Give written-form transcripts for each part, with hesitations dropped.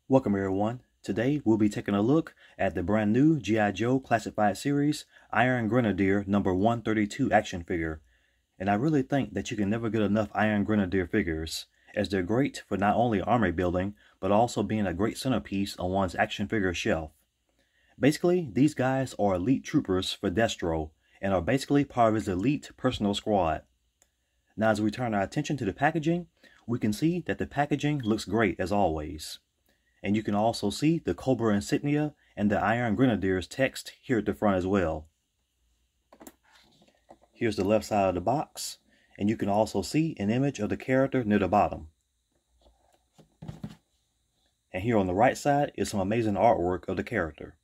Welcome everyone. Today we'll be taking a look at the brand new G.I. Joe Classified Series Iron Grenadier number 132 action figure. And I really think that you can never get enough Iron Grenadier figures, as they're great for not only army building, but also being a great centerpiece on one's action figure shelf. Basically, these guys are elite troopers for Destro, and are basically part of his elite personal squad. Now as we turn our attention to the packaging, we can see that the packaging looks great as always. And you can also see the Cobra insignia and the Iron Grenadiers text here at the front as well. Here's the left side of the box, and you can also see an image of the character near the bottom. And here on the right side is some amazing artwork of the character.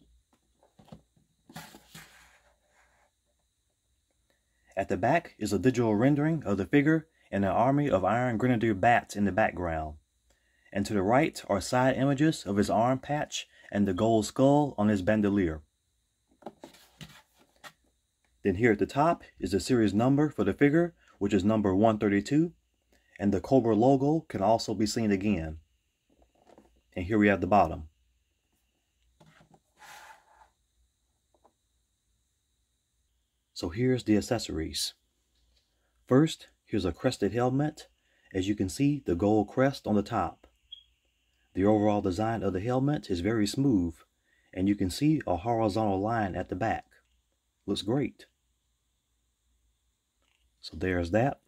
At the back is a digital rendering of the figure and an army of Iron Grenadier bats in the background. And to the right are side images of his arm patch and the gold skull on his bandolier. Then here at the top is the series number for the figure, which is number 132, and the Cobra logo can also be seen again. And here we have the bottom. So here's the accessories. First, here's a crested helmet. As you can see, the gold crest on the top. The overall design of the helmet is very smooth, and you can see a horizontal line at the back. Looks great. So there's that.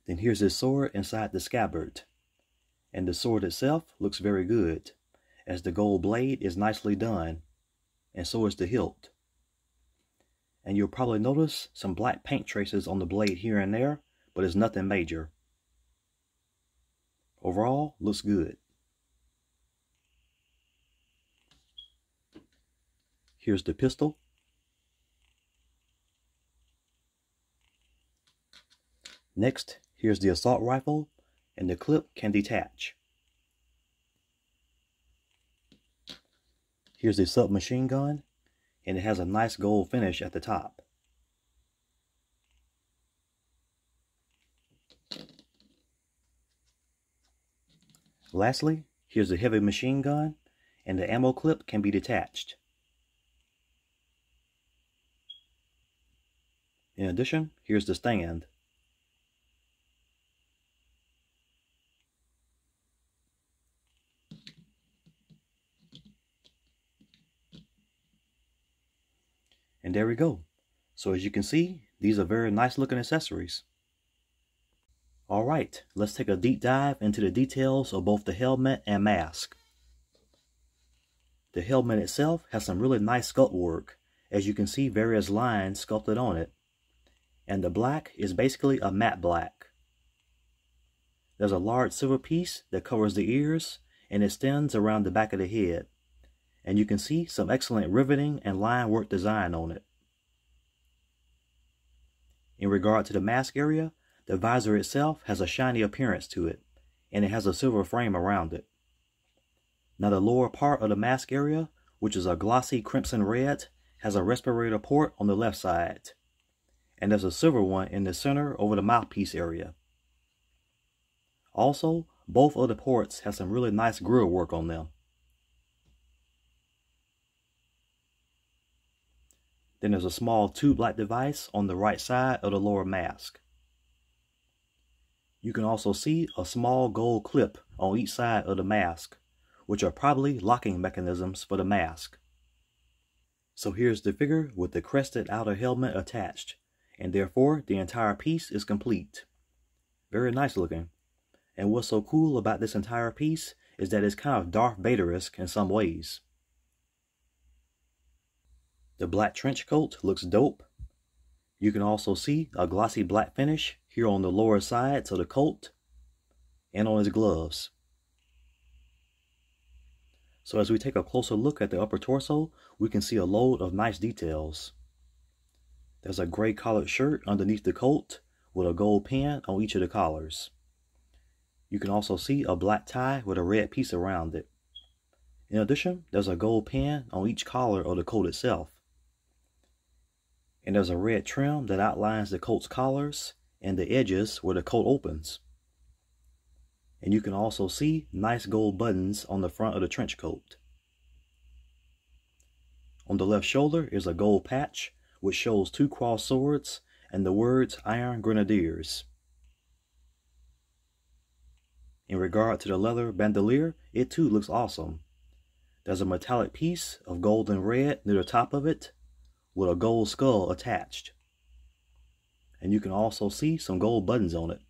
Then here's his sword inside the scabbard. And the sword itself looks very good, as the gold blade is nicely done, and so is the hilt. And you'll probably notice some black paint traces on the blade here and there, but it's nothing major. Overall, looks good. Here's the pistol. Next, here's the assault rifle, and the clip can detach. Here's the submachine gun, and it has a nice gold finish at the top. Lastly, here's the heavy machine gun, and the ammo clip can be detached. In addition, here's the stand. And there we go. So as you can see, these are very nice looking accessories. Alright, let's take a deep dive into the details of both the helmet and mask. The helmet itself has some really nice sculpt work, as you can see various lines sculpted on it. And the black is basically a matte black. There's a large silver piece that covers the ears and extends around the back of the head. And you can see some excellent riveting and line work design on it. In regard to the mask area, the visor itself has a shiny appearance to it, and it has a silver frame around it. Now the lower part of the mask area, which is a glossy crimson red, has a respirator port on the left side. And there's a silver one in the center over the mouthpiece area. Also, both of the ports have some really nice grill work on them. Then there's a small tube-like device on the right side of the lower mask. You can also see a small gold clip on each side of the mask, which are probably locking mechanisms for the mask. So here's the figure with the crested outer helmet attached, and therefore the entire piece is complete. Very nice looking. And what's so cool about this entire piece is that it's kind of Darth Vader-esque in some ways. The black trench coat looks dope. You can also see a glossy black finish here on the lower sides of the coat and on his gloves. So as we take a closer look at the upper torso, we can see a load of nice details. There's a gray collared shirt underneath the coat with a gold pin on each of the collars. You can also see a black tie with a red piece around it. In addition, there's a gold pin on each collar of the coat itself. And there's a red trim that outlines the coat's collars and the edges where the coat opens. and you can also see nice gold buttons on the front of the trench coat. On the left shoulder is a gold patch which shows 2 crossed swords and the words Iron Grenadiers. In regard to the leather bandolier, it too looks awesome. There's a metallic piece of gold and red near the top of it with a gold skull attached. And you can also see some gold buttons on it.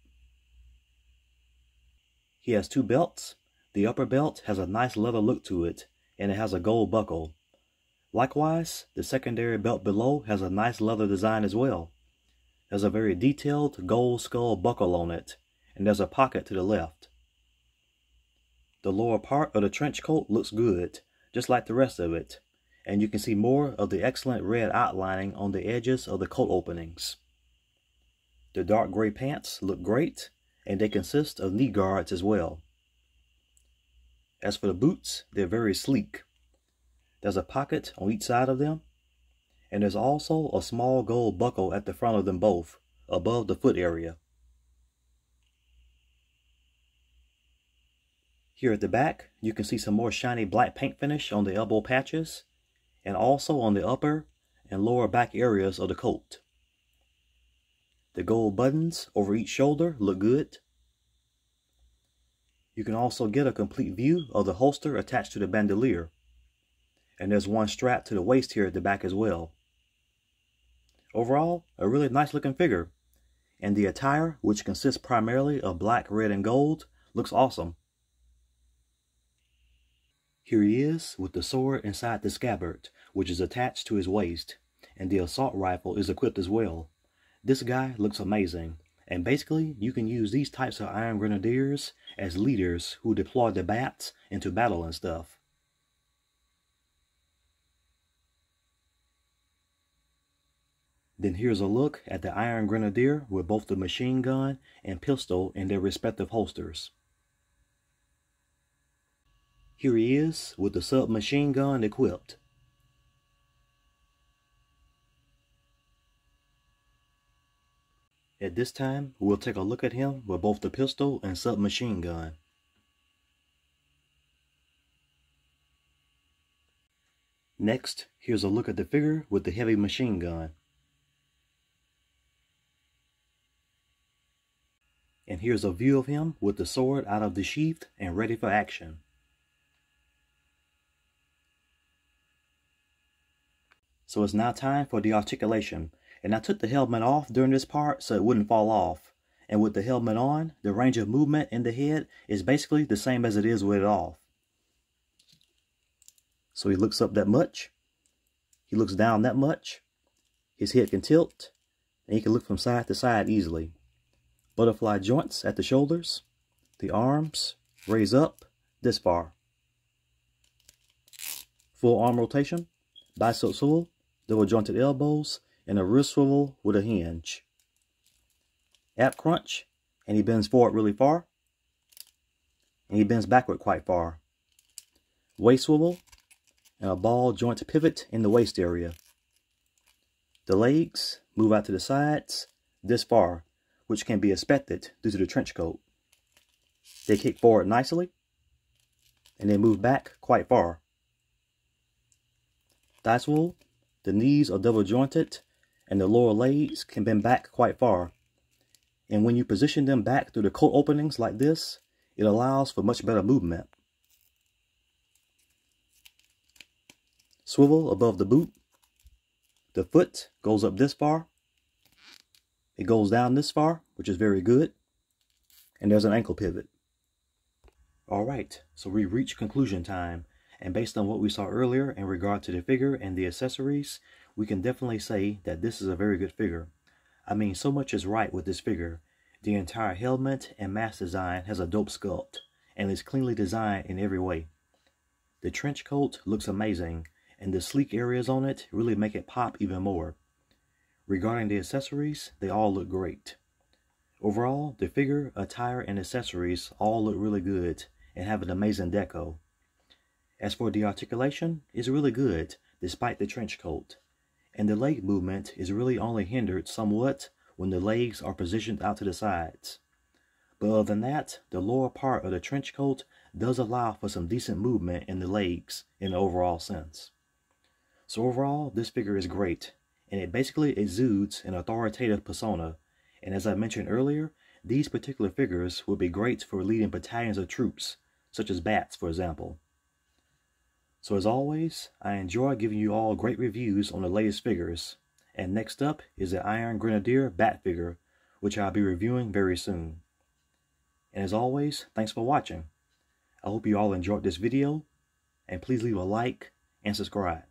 He has 2 belts. The upper belt has a nice leather look to it, and it has a gold buckle. Likewise, the secondary belt below has a nice leather design as well. There's a very detailed gold skull buckle on it, and there's a pocket to the left. The lower part of the trench coat looks good, just like the rest of it, and you can see more of the excellent red outlining on the edges of the coat openings. The dark gray pants look great, and they consist of knee guards as well. As for the boots, they're very sleek. There's a pocket on each side of them, and there's also a small gold buckle at the front of them both, above the foot area. Here at the back, you can see some more shiny black paint finish on the elbow patches, and also on the upper and lower back areas of the coat. The gold buttons over each shoulder look good. You can also get a complete view of the holster attached to the bandolier. And there's one strap to the waist here at the back as well. Overall, a really nice looking figure. And the attire, which consists primarily of black, red, and gold, looks awesome. Here he is with the sword inside the scabbard, which is attached to his waist. And the assault rifle is equipped as well. This guy looks amazing. And basically, you can use these types of Iron Grenadiers as leaders who deploy the bats into battle and stuff. Then here's a look at the Iron Grenadier with both the machine gun and pistol in their respective holsters. Here he is with the submachine gun equipped. At this time, we'll take a look at him with both the pistol and submachine gun. Next, here's a look at the figure with the heavy machine gun. And here's a view of him with the sword out of the sheath and ready for action. So it's now time for the articulation. And I took the helmet off during this part so it wouldn't fall off. And with the helmet on, the range of movement in the head is basically the same as it is with it off. So he looks up that much. He looks down that much. His head can tilt. And he can look from side to side easily. Butterfly joints at the shoulders. The arms raise up this far. Full arm rotation. Bicep swivel. Double jointed elbows. And a wrist swivel with a hinge. Ab crunch, and he bends forward really far. And he bends backward quite far. Waist swivel, and a ball joint pivot in the waist area. The legs move out to the sides this far, which can be expected due to the trench coat. They kick forward nicely, and they move back quite far. Thigh swivel, the knees are double jointed, and the lower legs can bend back quite far. And when you position them back through the coat openings like this, it allows for much better movement. Swivel above the boot. The foot goes up this far. It goes down this far, which is very good. And there's an ankle pivot. Alright, so we reach conclusion time. And based on what we saw earlier in regard to the figure and the accessories, we can definitely say that this is a very good figure. I mean, so much is right with this figure. The entire helmet and mask design has a dope sculpt, and is cleanly designed in every way. The trench coat looks amazing, and the sleek areas on it really make it pop even more. Regarding the accessories, they all look great. Overall, the figure, attire, and accessories all look really good, and have an amazing deco. As for the articulation, it's really good, despite the trench coat. And the leg movement is really only hindered somewhat when the legs are positioned out to the sides. But other than that, the lower part of the trench coat does allow for some decent movement in the legs in the overall sense. So overall, this figure is great, and it basically exudes an authoritative persona, and as I mentioned earlier, these particular figures would be great for leading battalions of troops, such as bats for example. So as always, I enjoy giving you all great reviews on the latest figures, and next up is the Iron Grenadier bat figure, which I'll be reviewing very soon. And as always, thanks for watching. I hope you all enjoyed this video, and please leave a like and subscribe.